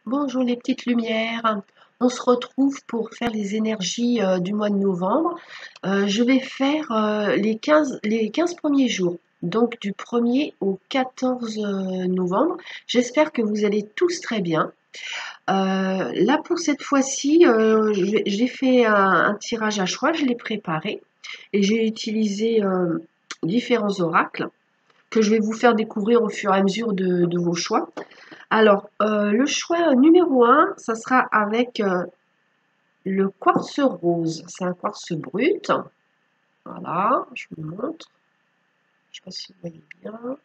Bonjour les petites lumières, on se retrouve pour faire les énergies du mois de novembre. Je vais faire les 15 premiers jours, donc du 1er au 14 novembre. J'espère que vous allez tous très bien. Là pour cette fois-ci, j'ai fait un tirage à choix, je l'ai préparé et j'ai utilisé différents oracles que je vais vous faire découvrir au fur et à mesure de vos choix. Alors, le choix numéro un, ça sera avec le quartz rose. C'est un quartz brut. Voilà, je vous montre. Je ne sais pas si vous voyez bien.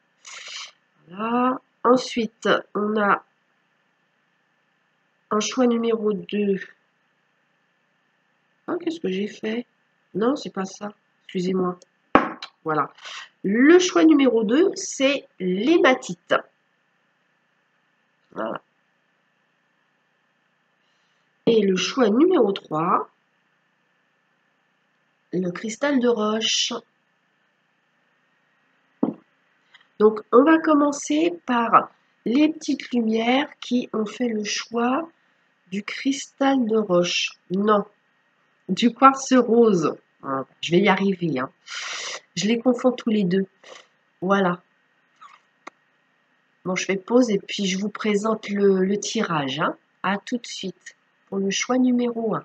Voilà. Ensuite, on a un choix numéro 2. Ah, qu'est-ce que j'ai fait? Non, c'est pas ça. Excusez-moi. Voilà. Le choix numéro 2, c'est l'hématite. Voilà. Et le choix numéro 3, le cristal de roche. Donc, on va commencer par les petites lumières qui ont fait le choix du cristal de roche. Non, du quartz rose. Ah, je vais y arriver, hein. Je les confonds tous les deux. Voilà. Bon, je fais pause et puis je vous présente le tirage, hein. À tout de suite pour le choix numéro 1,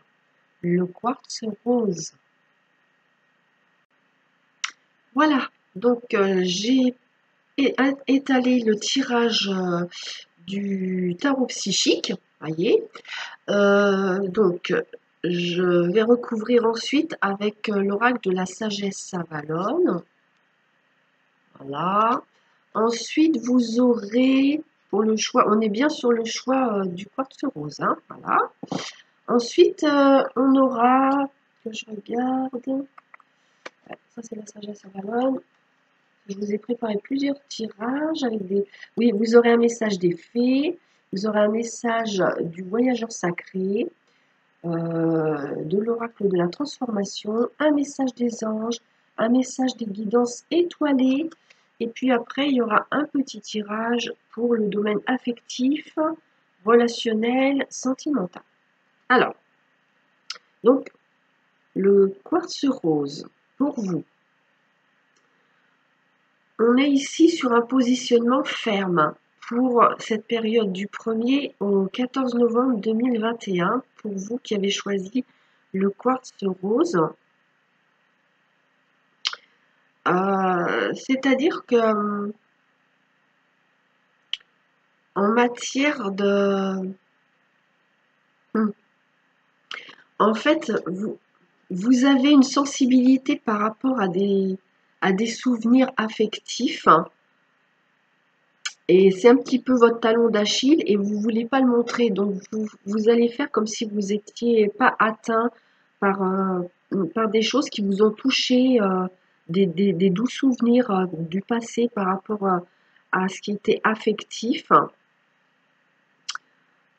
le quartz rose. Voilà, donc j'ai étalé le tirage du tarot psychique, voyez. Donc, je vais recouvrir ensuite avec l'oracle de la sagesse Savalone. Voilà. Ensuite, vous aurez pour le choix, on est bien sur le choix du quartz rose, hein, voilà. Ensuite, on aura, que je regarde, ça c'est la sagesse Savalone. Je vous ai préparé plusieurs tirages avec des... Oui, vous aurez un message des fées, vous aurez un message du voyageur sacré, de l'oracle de la transformation, un message des anges, un message des guidances étoilées, et puis après il y aura un petit tirage pour le domaine affectif, relationnel, sentimental. Alors, donc le quartz rose, pour vous, on est ici sur un positionnement ferme pour cette période du 1er au 14 novembre 2021, pour vous qui avez choisi le quartz rose. C'est-à-dire que en matière de... En fait, vous avez une sensibilité par rapport à des souvenirs affectifs, hein, et c'est un petit peu votre talon d'Achille et vous ne voulez pas le montrer. Donc, vous allez faire comme si vous n'étiez pas atteint par des choses qui vous ont touché, des doux souvenirs du passé par rapport à ce qui était affectif.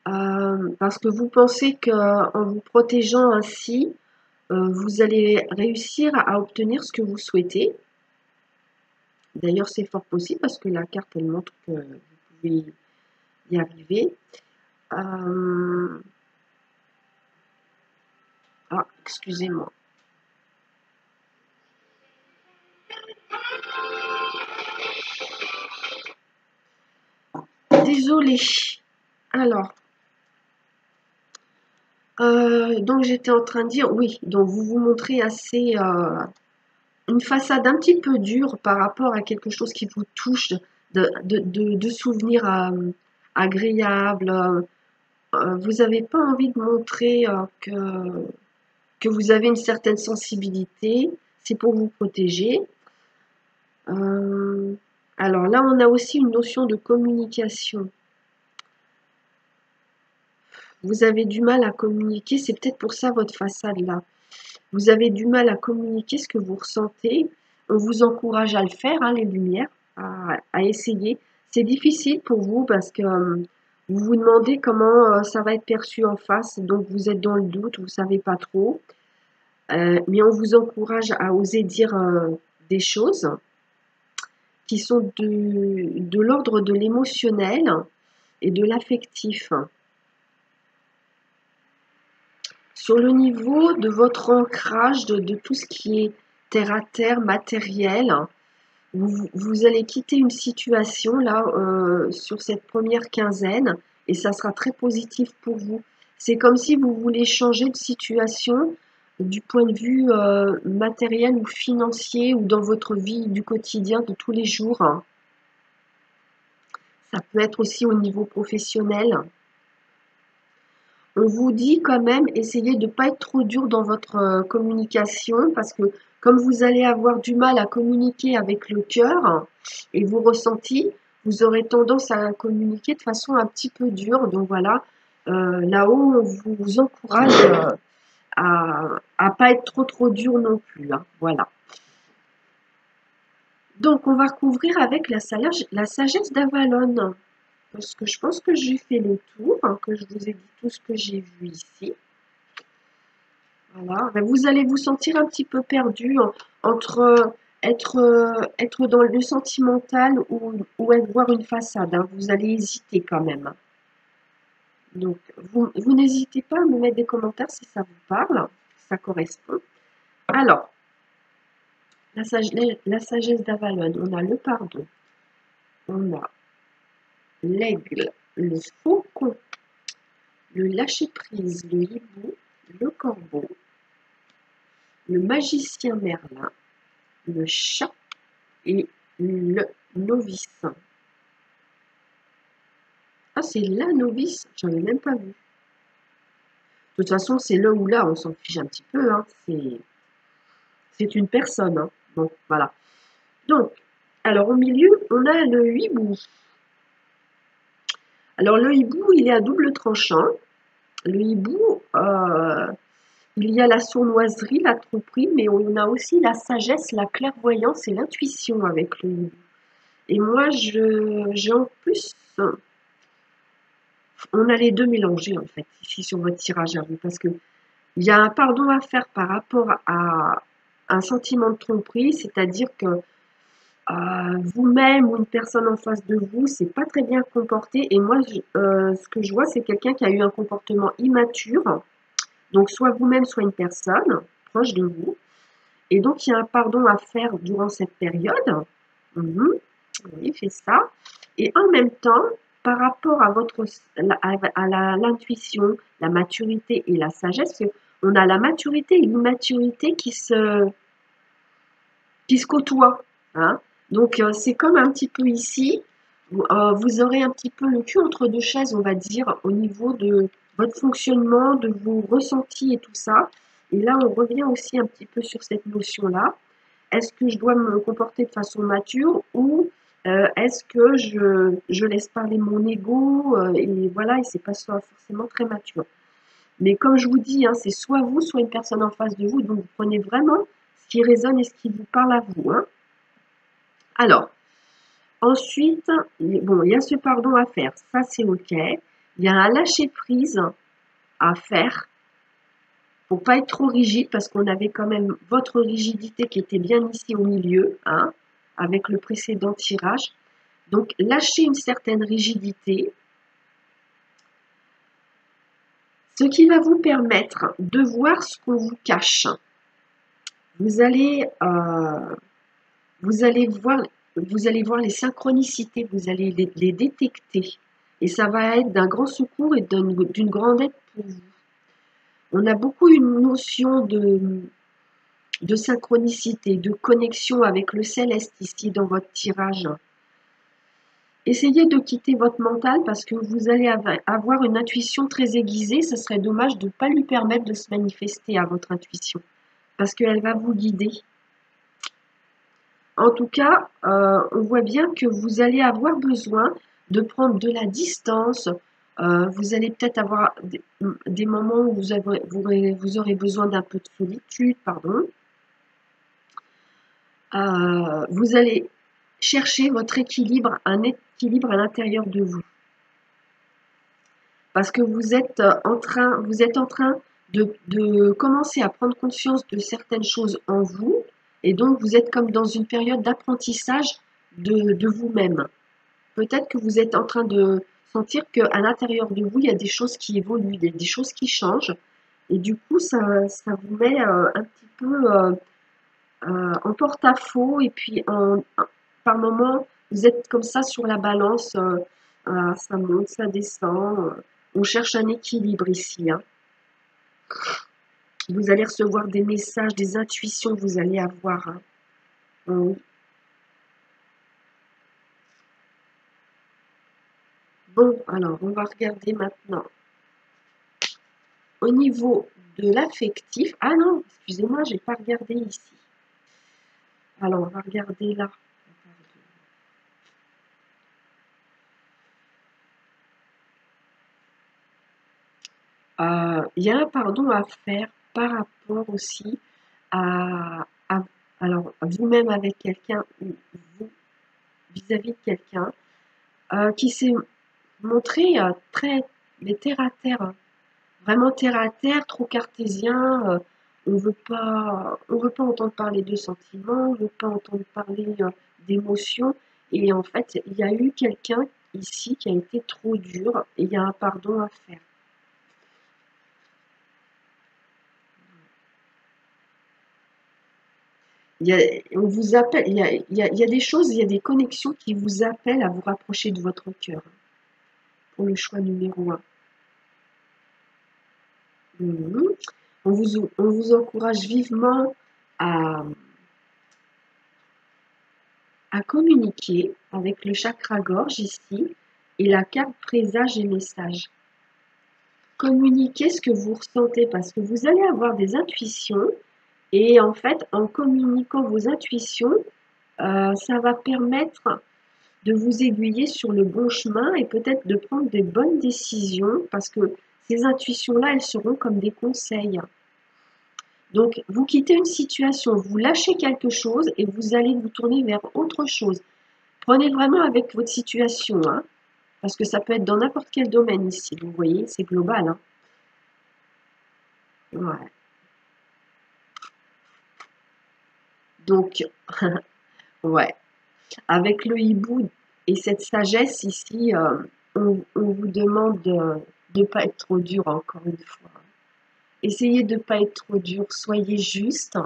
Parce que vous pensez qu'en vous protégeant ainsi, vous allez réussir à obtenir ce que vous souhaitez. D'ailleurs, c'est fort possible parce que la carte, elle montre que vous pouvez y arriver. Ah, excusez-moi. Désolée. Alors, donc j'étais en train de dire, oui, donc vous vous montrez assez une façade un petit peu dure par rapport à quelque chose qui vous touche, de souvenirs agréables. Vous n'avez pas envie de montrer que vous avez une certaine sensibilité, c'est pour vous protéger. Alors là, on a aussi une notion de communication. Vous avez du mal à communiquer, c'est peut-être pour ça votre façade là. Vous avez du mal à communiquer ce que vous ressentez. On vous encourage à le faire, hein, les lumières, à essayer. C'est difficile pour vous parce que vous vous demandez comment ça va être perçu en face, donc vous êtes dans le doute, vous ne savez pas trop. Mais on vous encourage à oser dire des choses qui sont de l'ordre de l'émotionnel et de l'affectif. sur le niveau de votre ancrage, de tout ce qui est terre à terre, matériel. Vous allez quitter une situation là sur cette première quinzaine et ça sera très positif pour vous. C'est comme si vous voulez changer de situation du point de vue matériel ou financier ou dans votre vie du quotidien de tous les jours. Ça peut être aussi au niveau professionnel. On vous dit quand même, essayez de ne pas être trop dur dans votre communication parce que comme vous allez avoir du mal à communiquer avec le cœur et vos ressentis, vous aurez tendance à communiquer de façon un petit peu dure. Donc voilà, là-haut, on vous encourage à ne pas être trop dur non plus. Hein, voilà. Donc on va recouvrir avec la sagesse d'Avalon. Parce que je pense que j'ai fait le tour, hein, que je vous ai dit tout ce que j'ai vu ici. Voilà, vous allez vous sentir un petit peu perdu entre être dans le sentimental ou voir une façade. Hein. Vous allez hésiter quand même. Donc, vous n'hésitez pas à me mettre des commentaires si ça vous parle, si ça correspond. Alors, la sagesse d'Avalon, on a le pardon, on a l'aigle, le faucon, le lâcher-prise, le hibou, le corbeau, le magicien Merlin, le chat et le novice. Ah, c'est la novice, j'en ai même pas vu. De toute façon, c'est le ou là, on s'en fiche un petit peu. Hein. C'est une personne. Hein. Bon, voilà. Donc, alors au milieu, on a le hibou. Alors le hibou, il est à double tranchant. Le hibou, il y a la sournoiserie, la tromperie, mais on a aussi la sagesse, la clairvoyance et l'intuition avec le hibou. Et moi, j'ai en plus, on a les deux mélangés en fait, ici sur votre tirage à vous, parce que il y a un pardon à faire par rapport à un sentiment de tromperie, c'est-à-dire que vous-même ou une personne en face de vous, c'est pas très bien comporté. Et moi, ce que je vois, c'est quelqu'un qui a eu un comportement immature. Donc, soit vous-même, soit une personne proche de vous. Et donc, il y a un pardon à faire durant cette période. Oui, fait ça. Et en même temps, par rapport à l'intuition, la maturité et la sagesse, on a la maturité et l'immaturité qui se côtoient. Hein. Donc, c'est comme un petit peu ici, vous aurez un petit peu le cul entre deux chaises, on va dire, au niveau de votre fonctionnement, de vos ressentis et tout ça. Et là, on revient aussi un petit peu sur cette notion-là. Est-ce que je dois me comporter de façon mature ou est-ce que je laisse parler mon ego et voilà, et c'est pas forcément très mature. Mais comme je vous dis, hein, c'est soit vous, soit une personne en face de vous, donc vous prenez vraiment ce qui résonne et ce qui vous parle à vous. Hein. Alors, ensuite, bon, il y a ce pardon à faire, ça c'est ok. Il y a un lâcher-prise à faire pour pas être trop rigide, parce qu'on avait quand même votre rigidité qui était bien ici au milieu, hein, avec le précédent tirage. Donc, lâchez une certaine rigidité, ce qui va vous permettre de voir ce qu'on vous cache. Vous allez voir les synchronicités, vous allez les détecter. Et ça va être d'un grand secours et d'une grande aide pour vous. On a beaucoup une notion de synchronicité, de connexion avec le céleste ici dans votre tirage. Essayez de quitter votre mental parce que vous allez avoir une intuition très aiguisée. Ce serait dommage de ne pas lui permettre de se manifester à votre intuition parce qu'elle va vous guider. En tout cas, on voit bien que vous allez avoir besoin de prendre de la distance. Vous allez peut-être avoir des moments où vous aurez besoin d'un peu de solitude, pardon. Vous allez chercher votre équilibre, un équilibre à l'intérieur de vous. Parce que vous êtes en train de commencer à prendre conscience de certaines choses en vous. Et donc, vous êtes comme dans une période d'apprentissage de vous-même. Peut-être que vous êtes en train de sentir qu'à l'intérieur de vous, il y a des choses qui évoluent, des choses qui changent. Et du coup, ça vous met un petit peu en porte-à-faux et puis par moment, vous êtes comme ça sur la balance, ça monte, ça descend. On cherche un équilibre ici, hein. Vous allez recevoir des messages, des intuitions que vous allez avoir, hein. Oui. Bon, alors on va regarder maintenant au niveau de l'affectif. Ah non, excusez-moi, j'ai pas regardé ici. Alors on va regarder là. Il y a un pardon à faire par rapport aussi à alors vous-même avec quelqu'un ou vous vis-à-vis de quelqu'un qui s'est montré très mais terre à terre, hein. Vraiment terre à terre, trop cartésien. On veut pas entendre parler de sentiments, on veut pas entendre parler d'émotions. Et en fait, il y a eu quelqu'un ici qui a été trop dur et il y a un pardon à faire. Il y a, on vous appelle, il y a des choses, il y a des connexions qui vous appellent à vous rapprocher de votre cœur, hein, pour le choix numéro un. Mhm. On vous encourage vivement à, à communiquer avec le chakra gorge ici et la carte présage et message. Communiquez ce que vous ressentez parce que vous allez avoir des intuitions et en fait, en communiquant vos intuitions, ça va permettre de vous aiguiller sur le bon chemin et peut-être de prendre des bonnes décisions parce que ces intuitions-là, elles seront comme des conseils. Donc, vous quittez une situation, vous lâchez quelque chose et vous allez vous tourner vers autre chose. Prenez vraiment avec votre situation, hein, parce que ça peut être dans n'importe quel domaine ici, vous voyez, c'est global, hein. Ouais. Donc, ouais, avec le hibou et cette sagesse ici, on vous demande de ne pas être trop dur encore une fois. Essayez de ne pas être trop dur, soyez juste.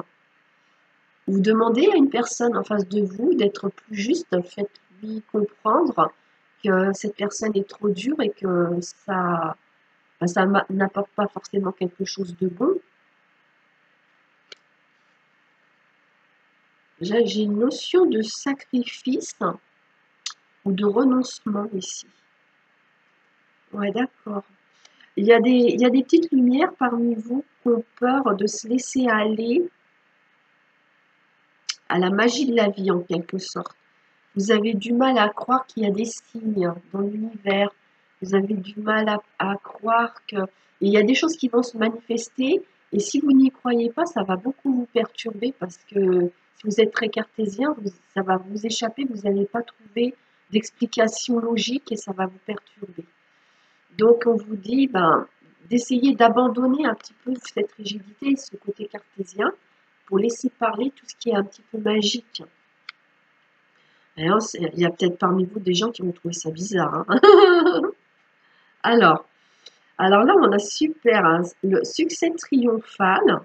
Vous demandez à une personne en face de vous d'être plus juste, faites-lui comprendre que cette personne est trop dure et que ça, ben, ça n'apporte pas forcément quelque chose de bon. J'ai une notion de sacrifice ou de renoncement ici. Ouais, d'accord. Il y a des petites lumières parmi vous qui ont peur de se laisser aller à la magie de la vie en quelque sorte. Vous avez du mal à croire qu'il y a des signes dans l'univers. Vous avez du mal à croire que il y a des choses qui vont se manifester. Et si vous n'y croyez pas, ça va beaucoup vous perturber parce que si vous êtes très cartésien, ça va vous échapper. Vous n'allez pas trouver d'explication logique et ça va vous perturber. Donc on vous dit ben, d'essayer d'abandonner un petit peu cette rigidité, ce côté cartésien, pour laisser parler tout ce qui est un petit peu magique. Alors, il y a peut-être parmi vous des gens qui vont trouver ça bizarre, hein. Alors, alors là, on a super, hein, le succès triomphal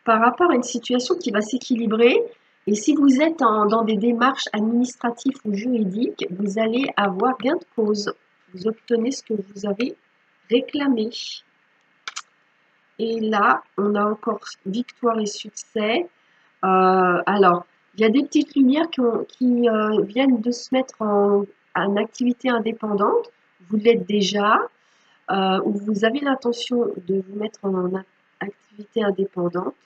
par rapport à une situation qui va s'équilibrer. Et si vous êtes dans des démarches administratives ou juridiques, vous allez avoir gain de cause. Vous obtenez ce que vous avez réclamé. Et là, on a encore victoire et succès. Alors, il y a des petites lumières qui viennent de se mettre en activité indépendante. Vous l'êtes déjà, ou vous avez l'intention de vous mettre en activité indépendante,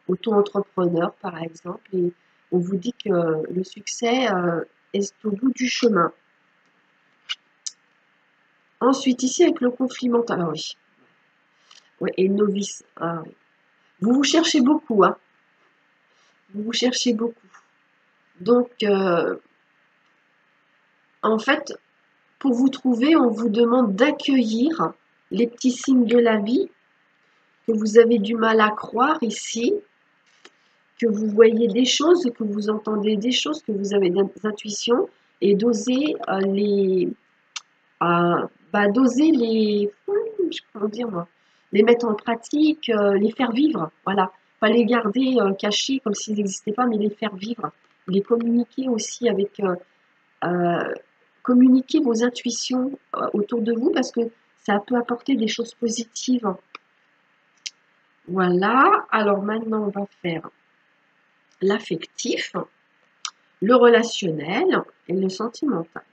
auto-entrepreneur par exemple, et on vous dit que le succès est au bout du chemin. Ensuite, ici avec le conflit mental, ah oui, ouais, et novice, ah oui. Vous vous cherchez beaucoup, hein. Vous vous cherchez beaucoup. Donc, en fait, pour vous trouver, on vous demande d'accueillir les petits signes de la vie que vous avez du mal à croire ici, que vous voyez des choses, que vous entendez des choses, que vous avez des intuitions et d'oser d'oser comment dire moi, les mettre en pratique, les faire vivre, voilà. Pas les garder cachés comme s'ils n'existaient pas, mais les faire vivre. Les communiquer aussi avec, communiquer vos intuitions autour de vous parce que ça peut apporter des choses positives. Voilà, alors maintenant on va faire l'affectif, le relationnel et le sentimental.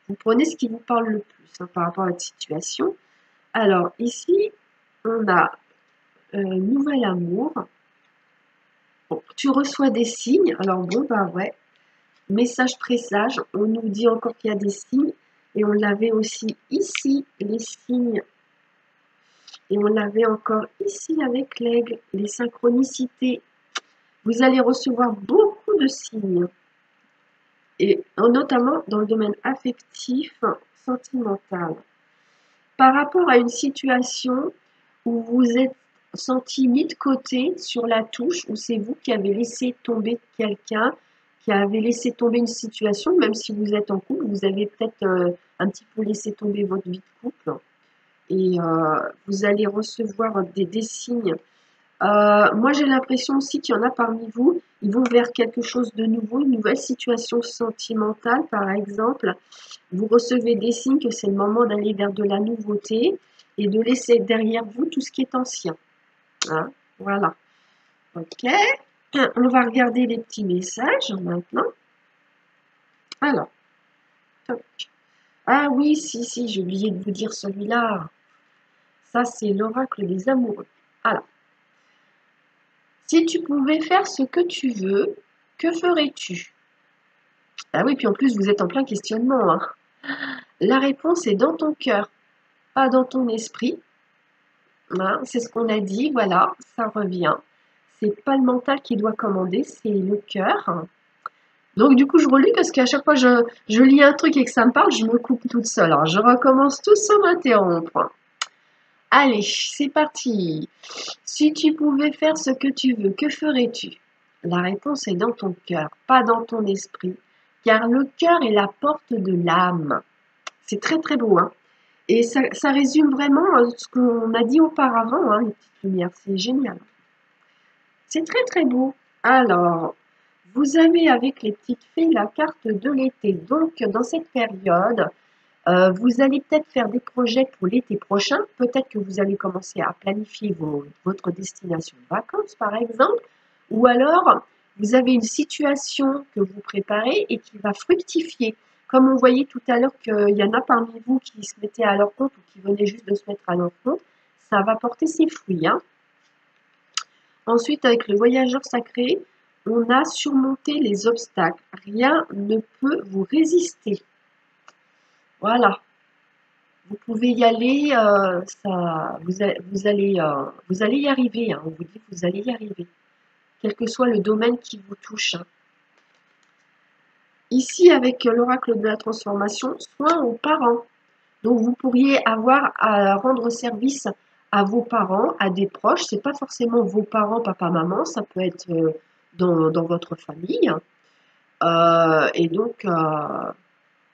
Vous prenez ce qui vous parle le plus hein, par rapport à votre situation. Alors ici, on a nouvel amour. Bon, tu reçois des signes. Alors bon, bah ouais, message présage. On nous dit encore qu'il y a des signes. Et on l'avait aussi ici, les signes. Et on l'avait encore ici avec l'aigle, les synchronicités. Vous allez recevoir beaucoup de signes. Et notamment dans le domaine affectif, sentimental. Par rapport à une situation où vous êtes senti mis de côté sur la touche, où c'est vous qui avez laissé tomber quelqu'un, qui avez laissé tomber une situation, même si vous êtes en couple, vous avez peut-être un petit peu laissé tomber votre vie de couple, et vous allez recevoir des signes. Moi, j'ai l'impression aussi qu'il y en a parmi vous, ils vont vers quelque chose de nouveau, une nouvelle situation sentimentale, par exemple. Vous recevez des signes que c'est le moment d'aller vers de la nouveauté et de laisser derrière vous tout ce qui est ancien. Hein, voilà. Ok. On va regarder les petits messages maintenant. Alors. Toc. Ah oui, si, j'ai oublié de vous dire celui-là. Ça, c'est l'oracle des amoureux. Alors. Si tu pouvais faire ce que tu veux, que ferais-tu? Ah oui, puis en plus, vous êtes en plein questionnement. Hein. La réponse est dans ton cœur, pas dans ton esprit. Hein, c'est ce qu'on a dit, voilà, ça revient. C'est pas le mental qui doit commander, c'est le cœur. Donc du coup, je relis parce qu'à chaque fois je lis un truc et que ça me parle, je me coupe toute seule. Alors, je recommence tout sans m'interrompre. Allez, c'est parti. Si tu pouvais faire ce que tu veux, que ferais-tu? La réponse est dans ton cœur, pas dans ton esprit, car le cœur est la porte de l'âme. C'est très très beau, hein. Et ça résume vraiment ce qu'on a dit auparavant, hein, les petites lumières. C'est génial. C'est très très beau. Alors, vous avez avec les petites fées la carte de l'été. Donc, dans cette période, vous allez peut-être faire des projets pour l'été prochain. Peut-être que vous allez commencer à planifier votre destination de vacances, par exemple. Ou alors, vous avez une situation que vous préparez et qui va fructifier. Comme on voyait tout à l'heure qu'il y en a parmi vous qui se mettaient à leur compte ou qui venaient juste de se mettre à leur compte, ça va porter ses fruits. Hein. Ensuite, avec le voyageur sacré, on a surmonté les obstacles. Rien ne peut vous résister. Voilà. Vous pouvez y aller, vous allez y arriver. Hein, on vous dit que vous allez y arriver. Quel que soit le domaine qui vous touche. Hein. Ici, avec l'oracle de la transformation, soin aux parents. Donc, vous pourriez avoir à rendre service à vos parents, à des proches. Ce n'est pas forcément vos parents, papa, maman. Ça peut être dans votre famille. Et donc,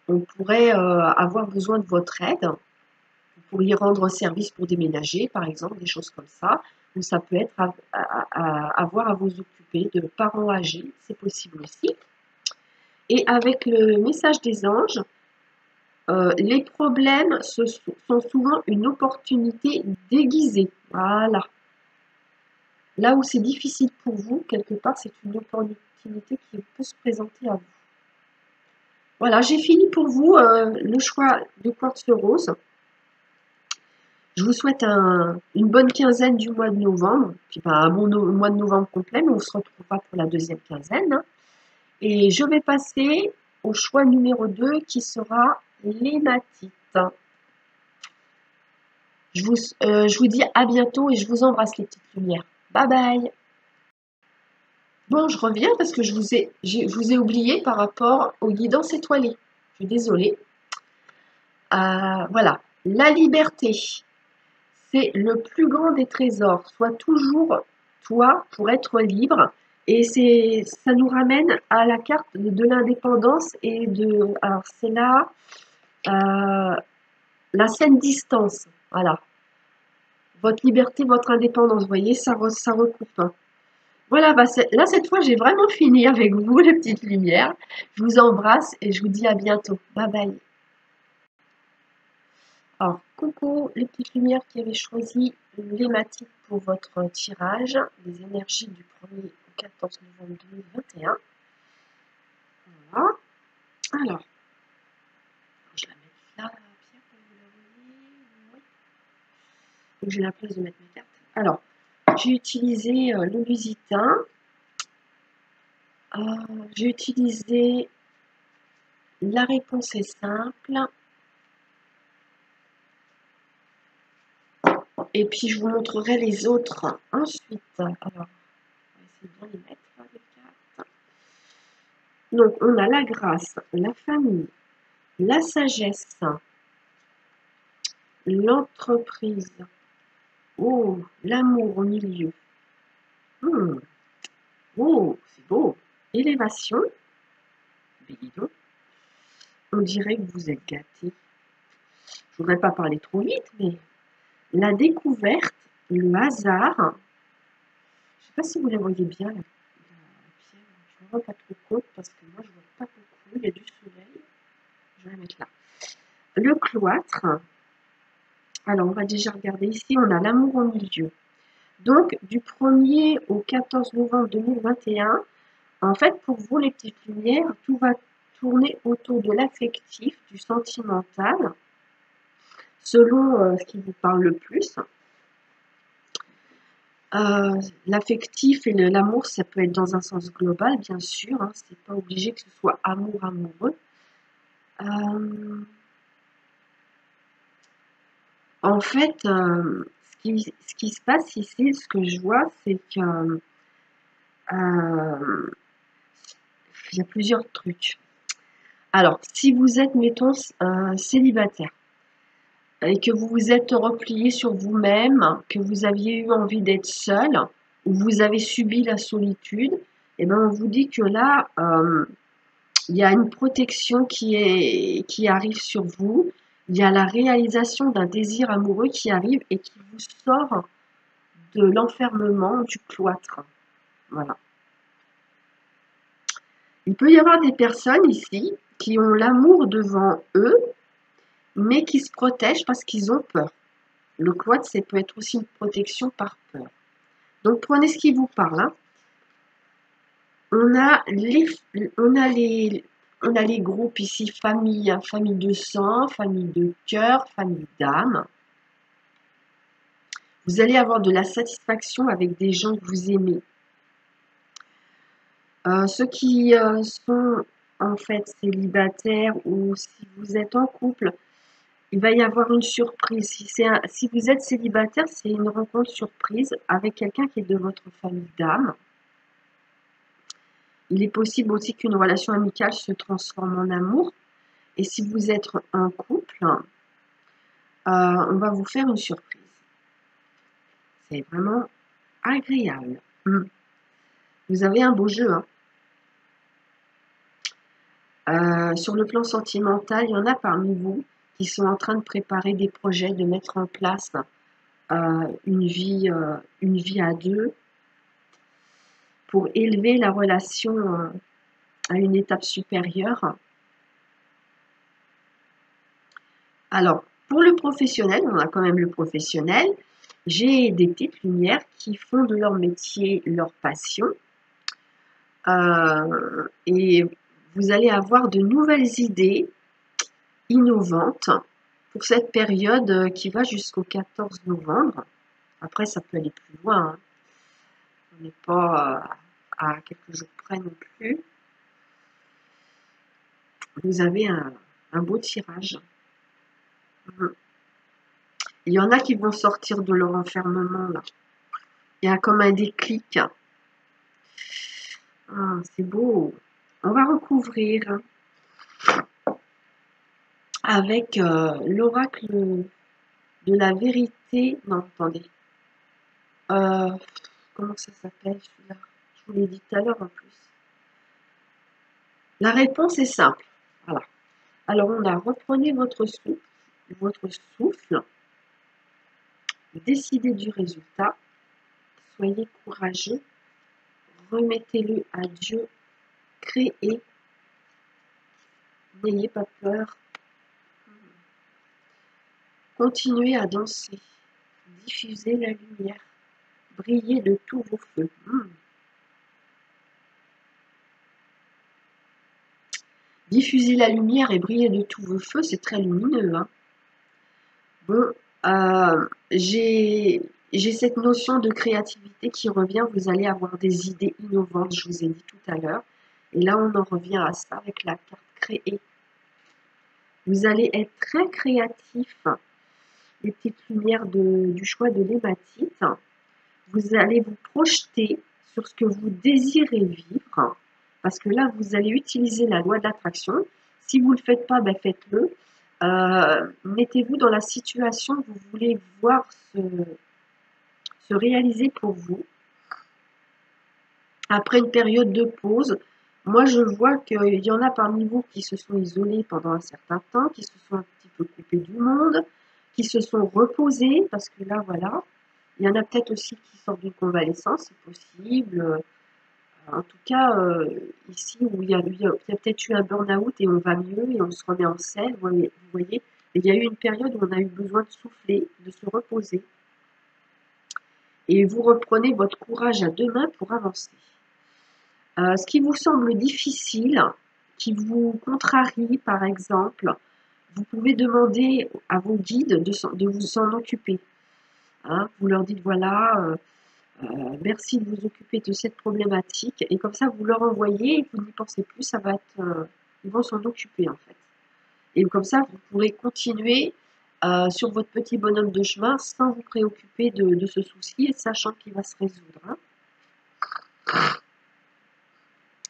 on pourrait avoir besoin de votre aide. Vous pourriez rendre service pour déménager, par exemple, des choses comme ça. Ou ça peut être avoir à vous occuper de parents âgés. C'est possible aussi. Et avec le message des anges, les problèmes sont souvent une opportunité déguisée. Voilà. Là où c'est difficile pour vous, quelque part, c'est une opportunité qui peut se présenter à vous. Voilà, j'ai fini pour vous le choix de quartz rose. Je vous souhaite une bonne quinzaine du mois de novembre, puis un bon mois de novembre complet, mais on se retrouvera pour la deuxième quinzaine. Hein. Et je vais passer au choix numéro 2 qui sera l'hématite. Je vous dis à bientôt et je vous embrasse les petites lumières. Bye bye. Bon, je reviens parce que je vous ai oublié par rapport aux guidances étoilées. Je suis désolée. Voilà, la liberté, c'est le plus grand des trésors. Sois toujours toi pour être libre. Et ça nous ramène à la carte de l'indépendance et alors c'est là, la saine distance. Voilà. votre liberté, votre indépendance. Vous voyez, ça recoupe. Voilà, bah là, cette fois, j'ai vraiment fini avec vous, les petites lumières. Je vous embrasse et je vous dis à bientôt. Bye bye. Alors, coucou les petites lumières qui avaient choisi l'hématite pour votre tirage, les énergies du 1er au 14 novembre 2021. Voilà. Alors, je la mets là, la pierre, pour vous la voyez. Oui. Donc, j'ai la place de mettre mes cartes. Alors, j'ai utilisé le lusitain. J'ai utilisé la réponse est simple. Et puis, je vous montrerai les autres ensuite. Alors, on va essayer de bien les mettre, là, les cartes. Donc, on a la grâce, la famille, la sagesse, l'entreprise, oh, l'amour au milieu. Oh, c'est beau. Élévation, bidon. On dirait que vous êtes gâtés. Je ne voudrais pas parler trop vite, mais la découverte, le hasard. Je ne sais pas si vous la voyez bien, la pierre. Je ne me rends pas trop compte parce que moi, je ne vois pas beaucoup. Il y a du soleil. Je vais la mettre là. Le cloître. Alors, on va déjà regarder ici. On a l'amour au milieu. Donc, du 1er au 14 novembre 2021, en fait, pour vous, les petites lumières, tout va tourner autour de l'affectif, du sentimental, selon ce qui vous parle le plus. L'affectif et l'amour, ça peut être dans un sens global, bien sûr. Hein, c'est pas obligé que ce soit amour amoureux. En fait, ce qui se passe ici, ce que je vois, c'est que il y a plusieurs trucs. Alors, si vous êtes, mettons, célibataire et que vous vous êtes replié sur vous-même, que vous aviez eu envie d'être seul, ou vous avez subi la solitude, et ben on vous dit que là, il y a une protection qui arrive sur vous, il y a la réalisation d'un désir amoureux qui arrive et qui vous sort de l'enfermement, du cloître. Voilà. Il peut y avoir des personnes ici qui ont l'amour devant eux, mais qui se protègent parce qu'ils ont peur. Le cloître, ça peut être aussi une protection par peur. Donc, prenez ce qui vous parle. Hein. On a les groupes ici, famille, famille de sang, famille de cœur, famille d'âme. Vous allez avoir de la satisfaction avec des gens que vous aimez. Ceux qui sont en fait célibataires ou si vous êtes en couple, il va y avoir une surprise. Si vous êtes célibataire, c'est une rencontre surprise avec quelqu'un qui est de votre famille d'âme. Il est possible aussi qu'une relation amicale se transforme en amour. Et si vous êtes en couple, on va vous faire une surprise. C'est vraiment agréable. Vous avez un beau jeu. Hein. Sur le plan sentimental, il y en a parmi vous qui sont en train de préparer des projets, de mettre en place une vie à deux pour élever la relation à une étape supérieure. Alors, pour le professionnel, on a quand même le professionnel, j'ai des petites lumières qui font de leur métier leur passion. Et vous allez avoir de nouvelles idées innovantes pour cette période qui va jusqu'au 14 novembre. Après, ça peut aller plus loin. Hein. On n'est pas à quelques jours près non plus. Vous avez un beau tirage. Il y en a qui vont sortir de leur enfermement là. Il y a comme un déclic. Ah, c'est beau. On va recouvrir avec l'oracle de la vérité. Non, attendez. Comment ça s'appelle celui-là? Je vous l'ai dit tout à l'heure en plus. La réponse est simple. Voilà. Alors on a reprenez votre souffle. décider du résultat. Soyez courageux. Remettez-le à Dieu. Créez. N'ayez pas peur. Continuez à danser. Diffusez la lumière. Brillez de tous vos feux. Diffusez la lumière et brillez de tous vos feux, c'est très lumineux. Hein. Bon, j'ai cette notion de créativité qui revient. Vous allez avoir des idées innovantes, je vous ai dit tout à l'heure. Et là, on en revient à ça avec la carte créer. Vous allez être très créatif. Les petites lumières du choix de l'hématite. Vous allez vous projeter sur ce que vous désirez vivre. Parce que là, vous allez utiliser la loi de l'attraction. Si vous ne le faites pas, ben faites-le. Mettez-vous dans la situation que vous voulez voir se réaliser pour vous. Après une période de pause, moi je vois qu'il y en a parmi vous qui se sont isolés pendant un certain temps, qui se sont un petit peu coupés du monde, qui se sont reposés, parce que là voilà, il y en a peut-être aussi qui sortent d'une convalescence, c'est possible. En tout cas, ici où il y a peut-être eu un burn-out et on va mieux et on se remet en selle, vous voyez, il y a eu une période où on a eu besoin de souffler, de se reposer. Et vous reprenez votre courage à deux mains pour avancer. Ce qui vous semble difficile, qui vous contrarie par exemple, vous pouvez demander à vos guides de vous en occuper. Hein, vous leur dites voilà, merci de vous occuper de cette problématique et comme ça vous leur envoyez et vous n'y pensez plus, ça va être, ils vont s'en occuper en fait. Et comme ça vous pourrez continuer sur votre petit bonhomme de chemin sans vous préoccuper de ce souci et sachant qu'il va se résoudre. Hein.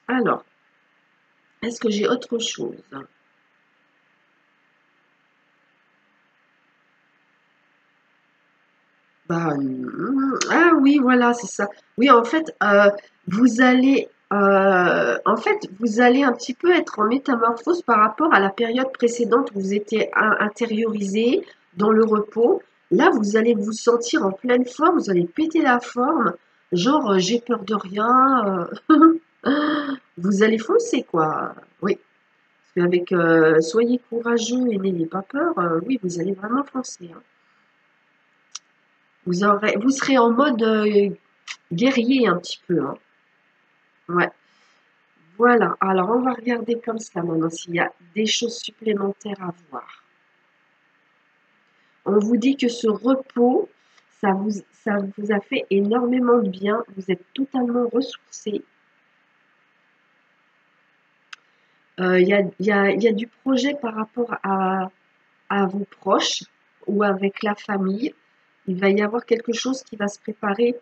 Alors, est-ce que j'ai autre chose? Bah, ah oui, voilà, c'est ça. Oui, en fait, vous allez un petit peu être en métamorphose par rapport à la période précédente où vous étiez intériorisé dans le repos. Là, vous allez vous sentir en pleine forme, vous allez péter la forme, genre j'ai peur de rien. Vous allez foncer, quoi. Oui, parce qu'avec soyez courageux et n'ayez pas peur, oui, vous allez vraiment foncer. Hein. Vous serez en mode guerrier un petit peu. Hein. Ouais. Voilà. Alors, on va regarder comme ça maintenant s'il y a des choses supplémentaires à voir. On vous dit que ce repos, ça vous a fait énormément de bien. Vous êtes totalement ressourcé. Il y a du projet par rapport à vos proches ou avec la famille. Il va y avoir quelque chose qui va se préparer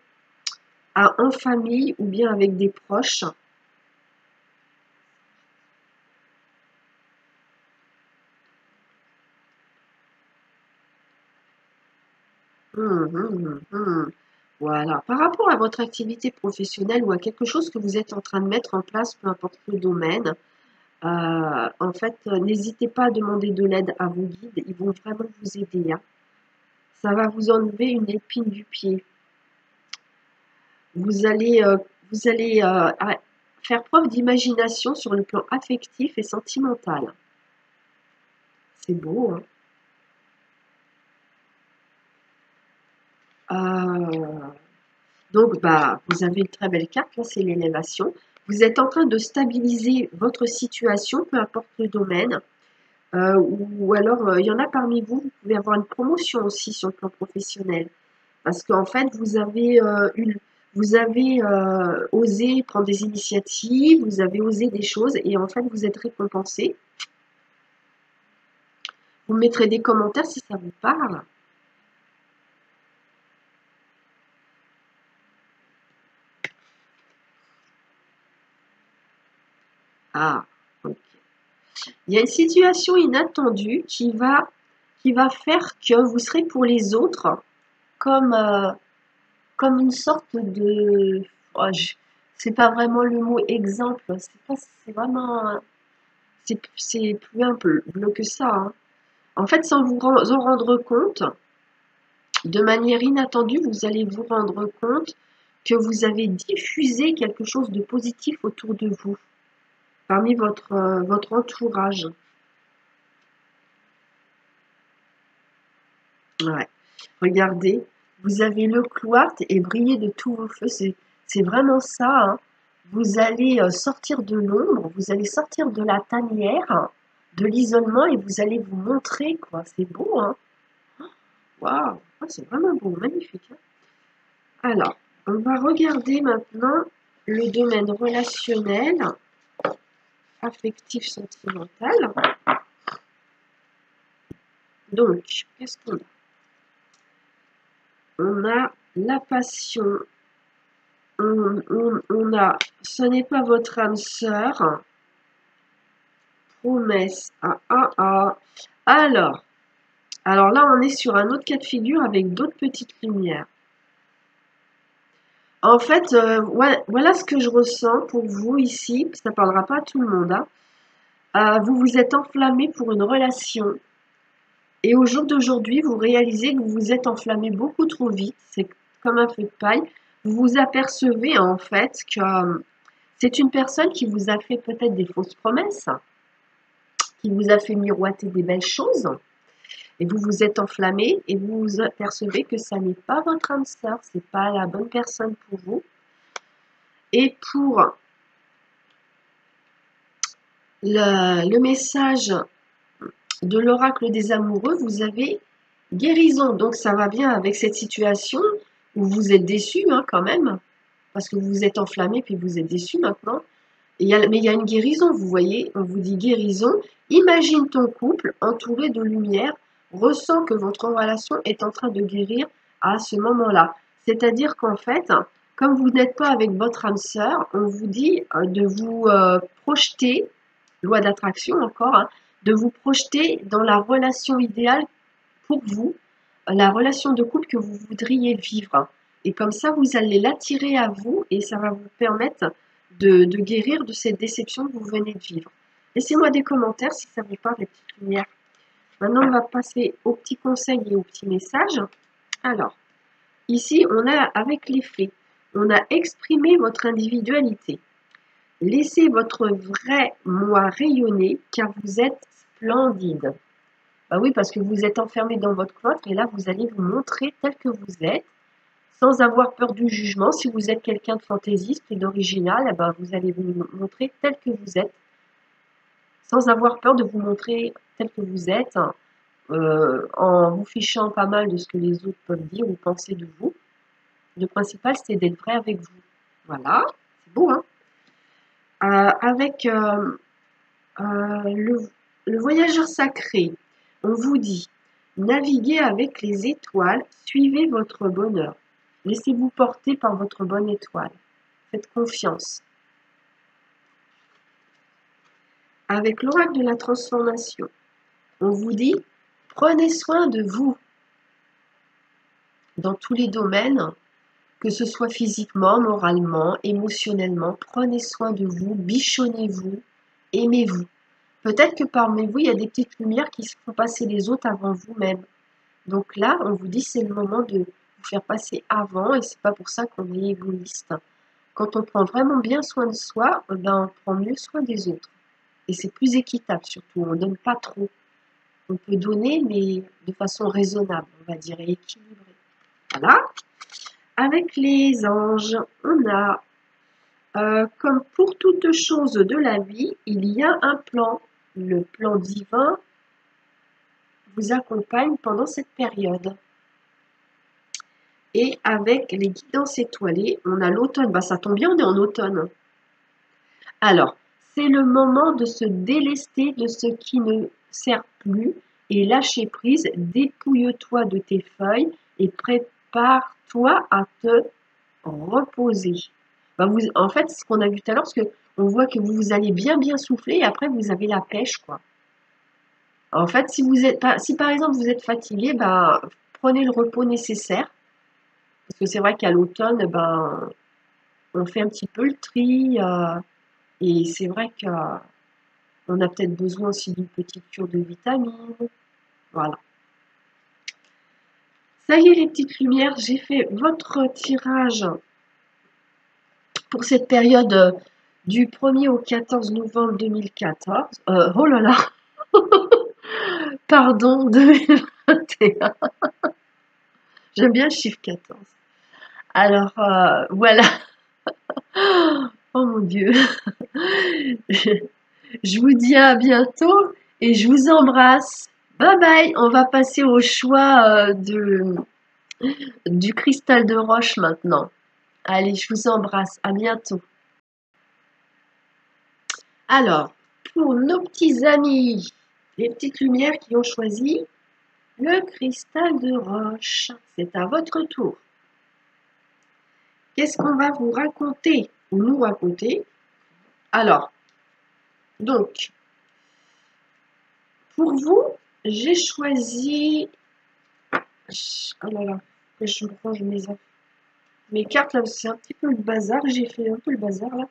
en famille ou bien avec des proches. Voilà. Par rapport à votre activité professionnelle ou à quelque chose que vous êtes en train de mettre en place, peu importe le domaine, en fait, n'hésitez pas à demander de l'aide à vos guides. Ils vont vraiment vous aider. Hein. Ça va vous enlever une épine du pied. Vous allez, faire preuve d'imagination sur le plan affectif et sentimental. C'est beau, hein. Donc, bah, vous avez une très belle carte, là, c'est l'élévation. Vous êtes en train de stabiliser votre situation, peu importe le domaine. Ou alors, il y en a parmi vous, vous pouvez avoir une promotion aussi sur le plan professionnel. Parce qu'en fait, vous avez osé prendre des initiatives, vous avez osé des choses et en fait, vous êtes récompensé. Vous mettrez des commentaires si ça vous parle. Ah, ok. Il y a une situation inattendue qui va faire que vous serez pour les autres comme, comme une sorte de... Oh, c'est pas vraiment le mot exemple, c'est vraiment... C'est plus un peu bleu que ça. Hein. En fait, sans vous en rendre compte, de manière inattendue, vous allez vous rendre compte que vous avez diffusé quelque chose de positif autour de vous, parmi votre entourage. Ouais. Regardez, vous avez le cloître et briller de tous vos feux. C'est vraiment ça, hein. Vous allez sortir de l'ombre, vous allez sortir de la tanière, de l'isolement et vous allez vous montrer, quoi. C'est beau, hein. Waouh, ah, c'est vraiment beau, magnifique, hein. Alors, on va regarder maintenant le domaine relationnel, affectif, sentimental. Donc, qu'est-ce qu'on a? On a la passion. On a ce n'est pas votre âme sœur. Promesse. Alors là, on est sur un autre cas de figure avec d'autres petites lumières. En fait, voilà ce que je ressens pour vous ici. Ça ne parlera pas à tout le monde, hein. Vous vous êtes enflammé pour une relation. Et au jour d'aujourd'hui, vous réalisez que vous vous êtes enflammé beaucoup trop vite. C'est comme un feu de paille. Vous vous apercevez en fait que c'est une personne qui vous a fait peut-être des fausses promesses, qui vous a fait miroiter des belles choses. Et vous vous êtes enflammé et vous vous apercevez que ça n'est pas votre âme sœur, c'est pas la bonne personne pour vous. Et pour le message de l'oracle des amoureux, vous avez guérison. Donc ça va bien avec cette situation où vous êtes déçu, hein, quand même, parce que vous vous êtes enflammé puis vous êtes déçu maintenant. Mais il y a une guérison, vous voyez, on vous dit guérison. Imagine ton couple entouré de lumière, ressent que votre relation est en train de guérir à ce moment-là. C'est-à-dire qu'en fait, comme vous n'êtes pas avec votre âme sœur, on vous dit de vous projeter, loi d'attraction encore, hein, de vous projeter dans la relation idéale pour vous, la relation de couple que vous voudriez vivre. Et comme ça, vous allez l'attirer à vous et ça va vous permettre de guérir de cette déception que vous venez de vivre. Laissez-moi des commentaires si ça vous parle, les petites lumières. Maintenant, on va passer aux petits conseils et aux petits messages. Alors, ici, on a avec les faits, on a exprimé votre individualité. Laissez votre vrai moi rayonner car vous êtes splendide. Bah oui, parce que vous êtes enfermé dans votre cloître et là, vous allez vous montrer tel que vous êtes, sans avoir peur du jugement. Si vous êtes quelqu'un de fantaisiste et d'original, eh ben, vous allez vous montrer tel que vous êtes, sans avoir peur de vous montrer tel que vous êtes, hein, en vous fichant pas mal de ce que les autres peuvent dire ou penser de vous. Le principal, c'est d'être vrai avec vous. Voilà, c'est beau, hein. Avec le voyageur sacré, on vous dit, naviguez avec les étoiles, suivez votre bonheur. Laissez-vous porter par votre bonne étoile. Faites confiance. Avec l'oracle de la transformation, on vous dit, prenez soin de vous dans tous les domaines, que ce soit physiquement, moralement, émotionnellement. Prenez soin de vous, bichonnez-vous, aimez-vous. Peut-être que parmi vous, il y a des petites lumières qui se font passer les autres avant vous-même. Donc là, on vous dit c'est le moment de vous faire passer avant et c'est pas pour ça qu'on est égoïste. Quand on prend vraiment bien soin de soi, ben, on prend mieux soin des autres. Et c'est plus équitable surtout, on ne donne pas trop. On peut donner, mais de façon raisonnable, on va dire, et équilibrée. Voilà. Avec les anges, on a, comme pour toute chose de la vie, il y a un plan. Le plan divin vous accompagne pendant cette période. Et avec les guidances étoilées, on a l'automne. Bah, ça tombe bien, on est en automne. Alors, c'est le moment de se délester de ce qui ne sert plus et lâcher prise. Dépouille-toi de tes feuilles et prépare-toi à te reposer. Bah, en fait, ce qu'on a vu tout à l'heure, parce qu'on voit que vous allez bien souffler et après vous avez la pêche, quoi. En fait, si par exemple vous êtes fatigué, bah, prenez le repos nécessaire. Parce que c'est vrai qu'à l'automne, ben, on fait un petit peu le tri. Et c'est vrai qu'on a peut-être besoin aussi d'une petite cure de vitamines. Voilà. Ça y est les petites lumières, j'ai fait votre tirage pour cette période du 1er au 14 novembre 2014. Oh là là, pardon, 2021. J'aime bien le chiffre 14. Alors voilà. Oh mon Dieu. Je vous dis à bientôt et je vous embrasse. Bye bye. On va passer au choix du cristal de roche maintenant. Allez, je vous embrasse. À bientôt. Alors, pour nos petits amis, les petites lumières qui ont choisi le cristal de roche, c'est à votre tour. Qu'est-ce qu'on va vous raconter ou nous raconter? Alors, donc, pour vous, j'ai choisi... Oh là là, que je range mes cartes là, c'est un petit peu le bazar. J'ai fait un peu le bazar là.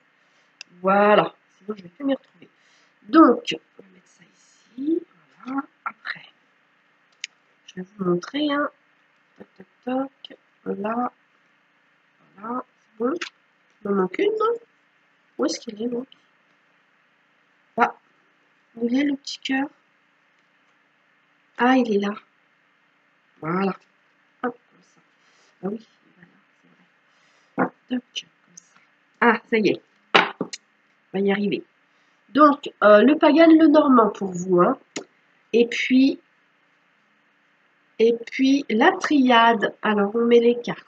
Voilà, sinon je vais plus m'y retrouver. Donc, on va mettre ça ici. Voilà, après, je vais vous montrer. Hein. Toc, toc, toc. Là, voilà, c'est bon. Il m'en manque une, non? Où est-ce qu'il est, l'autre? Ah, où est le petit cœur? Ah, il est là. Voilà. Hop, comme ça. Ah oui, voilà, c'est vrai. Toc, comme ça. Ah, ça y est, on va y arriver. Donc, le pagan, le normand pour vous. Hein. Et puis, la triade. Alors, on met les cartes.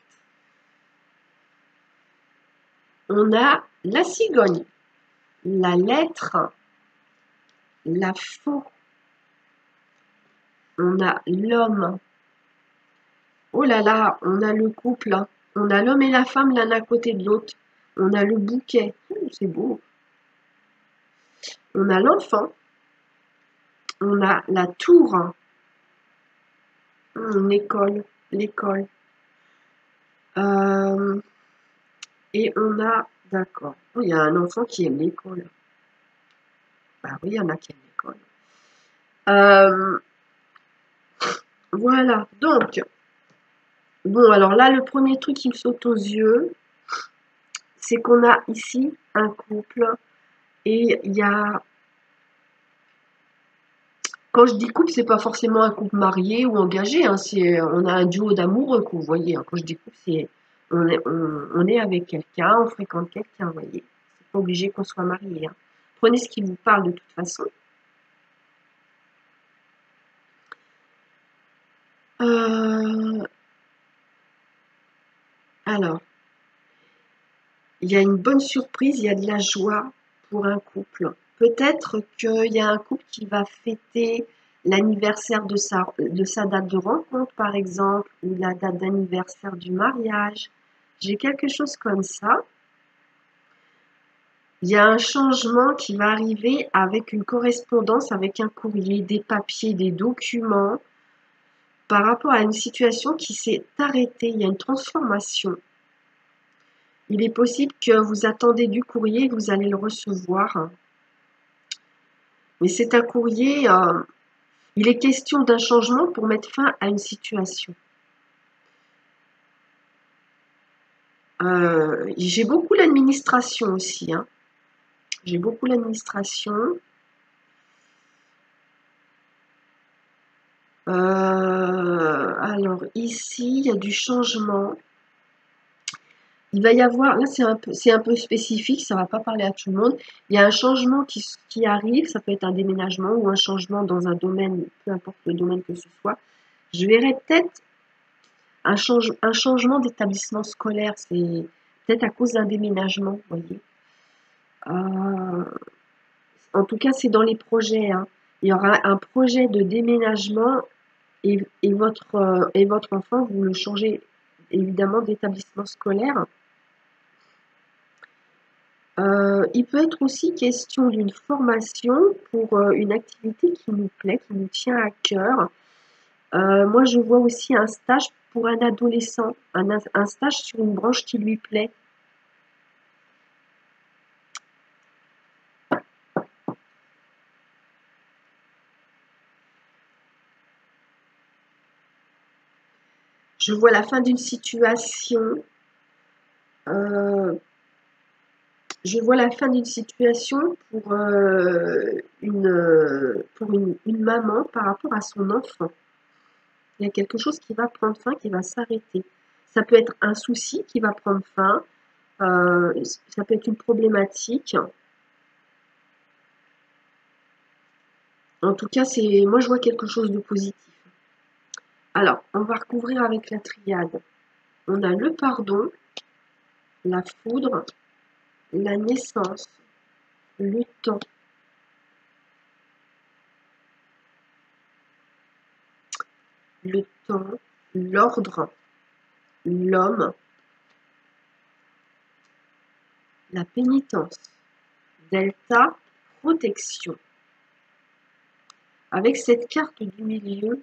On a la cigogne, la lettre, la faux. On a l'homme. Oh là là, on a le couple. Hein. On a l'homme et la femme l'un à côté de l'autre. On a le bouquet. C'est beau. On a l'enfant. On a la tour. L'école. L'école. Et on a, d'accord. Oh, il y a un enfant qui aime l'école. Bah oui, il y en a qui aiment l'école. Voilà, donc, bon, alors là, le premier truc qui me saute aux yeux, c'est qu'on a ici un couple et il y a, quand je dis couple, c'est pas forcément un couple marié ou engagé, hein, on a un duo d'amoureux, vous voyez. Hein, quand je dis couple, c'est on est avec quelqu'un, on fréquente quelqu'un, vous voyez. C'est pas obligé qu'on soit marié. Hein. Prenez ce qui vous parle de toute façon. Alors, il y a une bonne surprise, il y a de la joie pour un couple. Peut-être qu'il y a un couple qui va fêter l'anniversaire de sa date de rencontre, par exemple, ou la date d'anniversaire du mariage. J'ai quelque chose comme ça. Il y a un changement qui va arriver avec une correspondance, avec un courrier, des papiers, des documents, par rapport à une situation qui s'est arrêtée. Il y a une transformation. Il est possible que vous attendez du courrier et que vous allez le recevoir. Mais c'est un courrier, il est question d'un changement pour mettre fin à une situation. J'ai beaucoup l'administration aussi. Hein. J'ai beaucoup l'administration. Alors ici, il y a du changement. Il va y avoir, là c'est un peu spécifique, ça ne va pas parler à tout le monde. Il y a un changement qui arrive, ça peut être un déménagement ou un changement dans un domaine, peu importe le domaine que ce soit. Je verrai peut-être un changement d'établissement scolaire, c'est peut-être à cause d'un déménagement, vous voyez. En tout cas, c'est dans les projets. Hein. Il y aura un projet de déménagement et votre enfant, vous le changez évidemment d'établissement scolaire. Il peut être aussi question d'une formation pour une activité qui nous plaît, qui nous tient à cœur. Moi, je vois aussi un stage pour un adolescent, un stage sur une branche qui lui plaît. Je vois la fin d'une situation. Je vois la fin d'une situation pour une maman par rapport à son enfant. Il y a quelque chose qui va prendre fin, qui va s'arrêter. Ça peut être un souci qui va prendre fin, ça peut être une problématique. En tout cas, moi je vois quelque chose de positif. Alors, on va recouvrir avec la triade. On a le pardon, la foudre, la naissance, le temps, l'ordre, l'homme, la pénitence, delta, protection. Avec cette carte du milieu,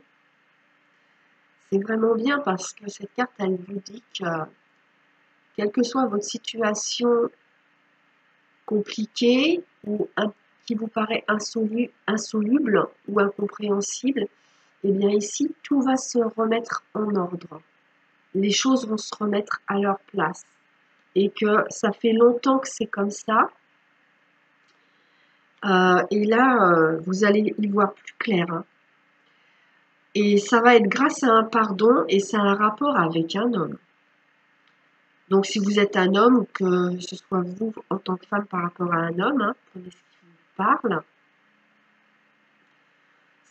c'est vraiment bien parce que cette carte, elle vous dit que, quelle que soit votre situation compliquée ou qui vous paraît insoluble ou incompréhensible, eh bien ici, tout va se remettre en ordre. Les choses vont se remettre à leur place. Et que ça fait longtemps que c'est comme ça. Et là, vous allez y voir plus clair. Hein. Et ça va être grâce à un pardon et c'est un rapport avec un homme. Donc si vous êtes un homme ou que ce soit vous en tant que femme par rapport à un homme, hein, prenez ce qui vous parle.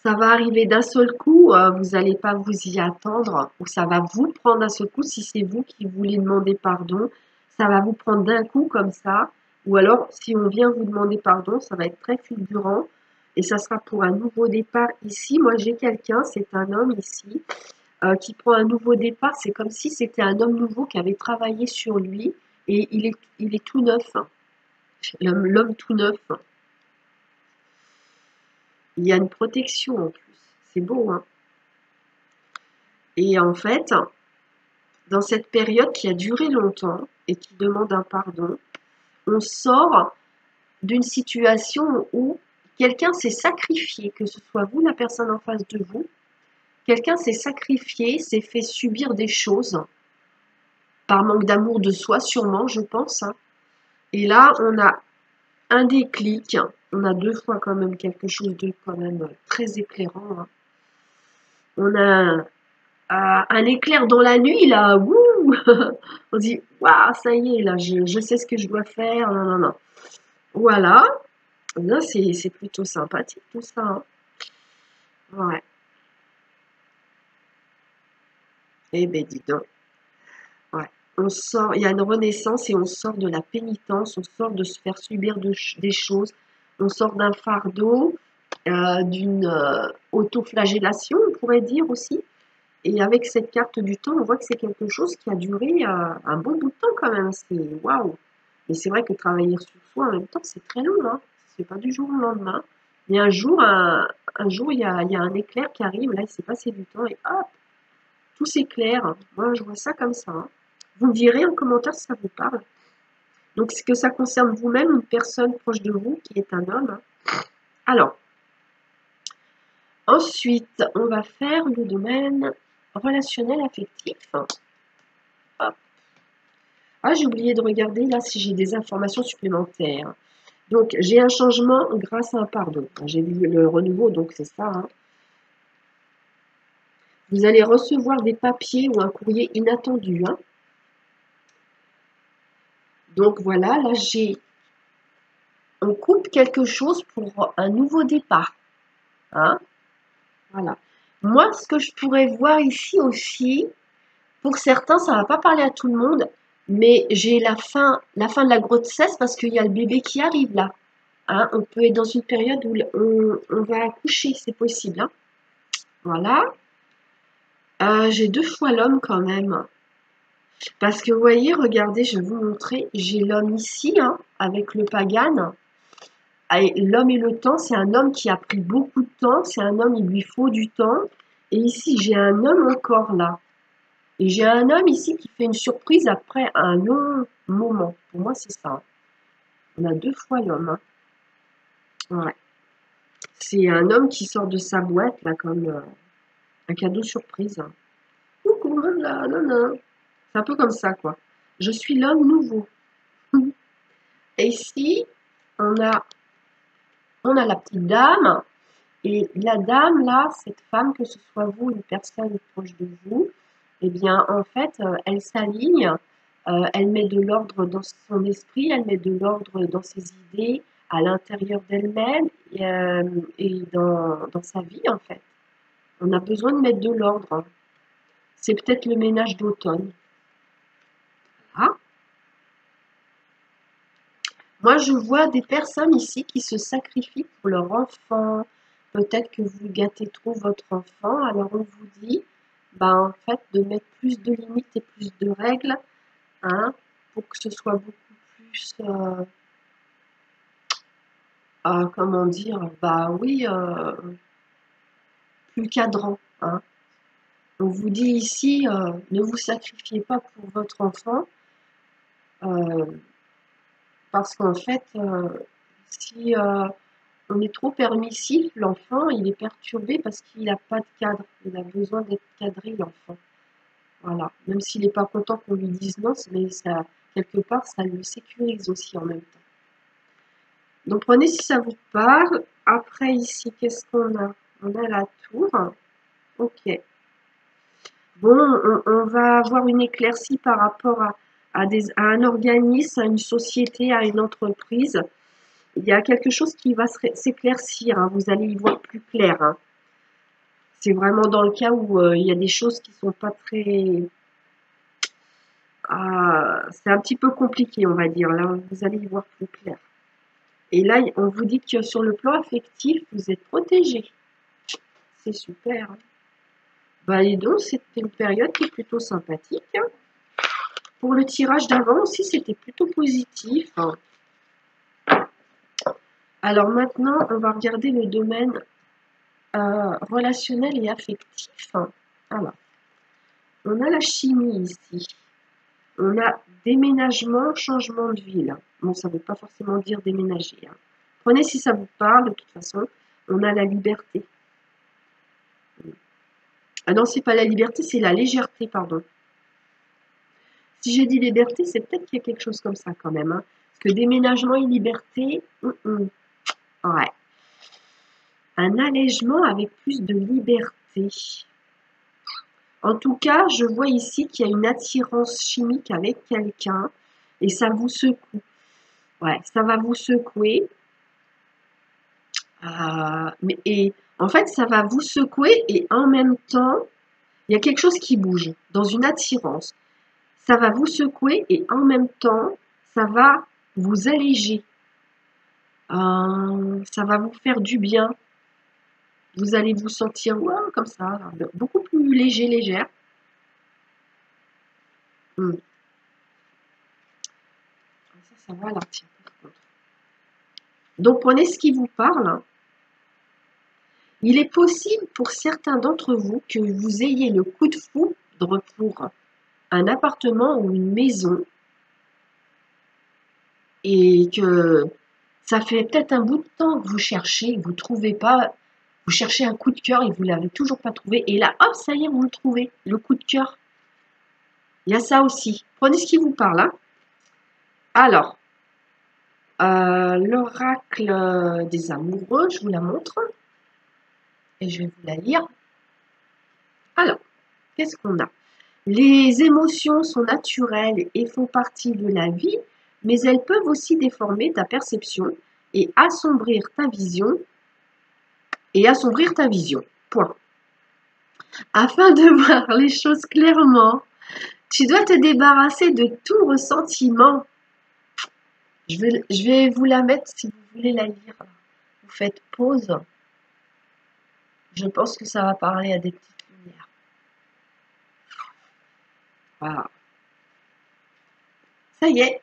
Ça va arriver d'un seul coup, vous n'allez pas vous y attendre, ou ça va vous prendre d'un seul coup si c'est vous qui voulez demander pardon. Ça va vous prendre d'un coup comme ça, ou alors si on vient vous demander pardon, ça va être très fulgurant et ça sera pour un nouveau départ ici. Moi j'ai quelqu'un, c'est un homme ici, qui prend un nouveau départ. C'est comme si c'était un homme nouveau qui avait travaillé sur lui et il est tout neuf. Hein. L'homme tout neuf. Hein. Il y a une protection en plus. C'est beau, hein. Et en fait, dans cette période qui a duré longtemps et qui demande un pardon, on sort d'une situation où quelqu'un s'est sacrifié, que ce soit vous, la personne en face de vous, quelqu'un s'est sacrifié, s'est fait subir des choses, par manque d'amour de soi sûrement, je pense. Hein. Et là, on a un déclic, on a deux fois quand même quelque chose de quand même très éclairant. Hein. On a un éclair dans la nuit, là, wouh. On dit, waouh, ça y est, là, je sais ce que je dois faire, non, non, non. Voilà, là, c'est plutôt sympathique tout ça. Hein. Ouais. Eh ben, dis donc. Ouais. On sort, il y a une renaissance et on sort de la pénitence, on sort de se faire subir des choses, on sort d'un fardeau, d'une autoflagellation, on pourrait dire aussi. Et avec cette carte du temps, on voit que c'est quelque chose qui a duré un bon bout de temps quand même. C'est waouh! Et c'est vrai que travailler sur soi en même temps, c'est très long. Hein. C'est pas du jour au lendemain. Mais un jour, il y a un éclair qui arrive. Là, il s'est passé du temps et hop, tout s'éclaire. Moi, je vois ça comme ça. Hein. Vous me direz en commentaire si ça vous parle. Donc, est-ce que ça concerne vous-même, une personne proche de vous qui est un homme? Hein. Alors, ensuite, on va faire le domaine relationnel affectif. Hop. Ah, j'ai oublié de regarder là si j'ai des informations supplémentaires. Donc, j'ai un changement grâce à un pardon. J'ai vu le renouveau, donc c'est ça. Hein. Vous allez recevoir des papiers ou un courrier inattendu. Hein. Donc voilà, là on coupe quelque chose pour un nouveau départ. Hein. Voilà. Moi, ce que je pourrais voir ici aussi, pour certains, ça ne va pas parler à tout le monde, mais j'ai la fin de la grossesse parce qu'il y a le bébé qui arrive là. Hein, on peut être dans une période où on va accoucher, c'est possible. Hein. Voilà. J'ai deux fois l'homme quand même. Parce que vous voyez, regardez, je vais vous montrer. J'ai l'homme ici, hein, avec le pagan. L'homme et le temps, c'est un homme qui a pris beaucoup de temps. C'est un homme, il lui faut du temps. Et ici, j'ai un homme encore là. Et j'ai un homme ici qui fait une surprise après un long moment. Pour moi, c'est ça. Hein. On a deux fois l'homme. Hein. Ouais. C'est un homme qui sort de sa boîte, là, comme un cadeau surprise. Coucou. là, non, non. C'est un peu comme ça, quoi. Je suis l'homme nouveau. Et ici, on a la petite dame. Et la dame, là, cette femme, que ce soit vous, une personne proche de vous, eh bien, en fait, elle s'aligne, elle met de l'ordre dans son esprit, elle met de l'ordre dans ses idées, à l'intérieur d'elle-même et dans sa vie, en fait. On a besoin de mettre de l'ordre. C'est peut-être le ménage d'automne. Ah. Moi, je vois des personnes ici qui se sacrifient pour leur enfant. Peut-être que vous gâtez trop votre enfant, alors on vous dit, en fait, de mettre plus de limites et plus de règles, hein, pour que ce soit beaucoup plus, comment dire, oui, plus cadrant, hein. On vous dit ici, ne vous sacrifiez pas pour votre enfant, euh, parce qu'en fait, si on est trop permissif, l'enfant, il est perturbé parce qu'il n'a pas de cadre. Il a besoin d'être cadré, l'enfant. Voilà. Même s'il n'est pas content qu'on lui dise non, mais ça, quelque part, ça le sécurise aussi en même temps. Donc, prenez si ça vous parle. Après, ici, qu'est-ce qu'on a? On a la tour. Ok. Bon, on va avoir une éclaircie par rapport à un organisme, à une société, à une entreprise. Il y a quelque chose qui va s'éclaircir, hein. Vous allez y voir plus clair, hein. C'est vraiment dans le cas où il y a des choses qui sont pas très... c'est un petit peu compliqué, on va dire. Là, vous allez y voir plus clair. Et là, on vous dit que sur le plan affectif, vous êtes protégé. C'est super, hein. Et donc, c'était une période qui est plutôt sympathique, hein. Pour le tirage d'avant aussi, c'était plutôt positif, hein. Alors maintenant, on va regarder le domaine relationnel et affectif. Alors, on a la chimie ici. On a déménagement, changement de ville. Bon, ça ne veut pas forcément dire déménager, hein. Prenez si ça vous parle, de toute façon. On a la liberté. Ah non, c'est pas la liberté, c'est la légèreté, pardon. Si j'ai dit liberté, c'est peut-être qu'il y a quelque chose comme ça quand même, hein. Parce que déménagement et liberté, ouais. Un allègement avec plus de liberté. En tout cas, je vois ici qu'il y a une attirance chimique avec quelqu'un et ça vous secoue. Ouais, ça va vous secouer. Et en fait, ça va vous secouer et en même temps, il y a quelque chose qui bouge dans une attirance. Ça va vous secouer et en même temps, ça va vous alléger. Ça va vous faire du bien. Vous allez vous sentir comme ça, beaucoup plus léger, légère. Ça va là, tiens, par contre. Donc, prenez ce qui vous parle. Il est possible pour certains d'entre vous que vous ayez le coup de foudre pour un appartement ou une maison et que ça fait peut-être un bout de temps que vous cherchez, que vous ne trouvez pas, vous cherchez un coup de cœur et vous ne l'avez toujours pas trouvé. Et là, hop, ça y est, vous le trouvez, le coup de cœur. Il y a ça aussi. Prenez ce qui vous parle, hein. Alors, l'oracle des amoureux, je vous la montre. Et je vais vous la lire. Alors, qu'est-ce qu'on a? Les émotions sont naturelles et font partie de la vie, mais elles peuvent aussi déformer ta perception et assombrir ta vision. Point. Afin de voir les choses clairement, tu dois te débarrasser de tout ressentiment. Je vais vous la mettre si vous voulez la lire. Vous faites pause. Je pense que ça va parler à des petites lumières. Voilà. Ça y est.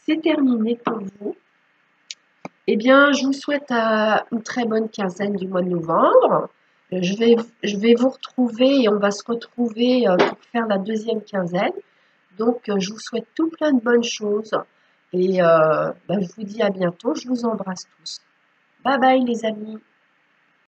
C'est terminé pour vous. Eh bien, je vous souhaite une très bonne quinzaine du mois de novembre. Je vais vous retrouver et on va se retrouver pour faire la deuxième quinzaine. Donc, je vous souhaite tout plein de bonnes choses. Et je vous dis à bientôt. Je vous embrasse tous. Bye bye les amis.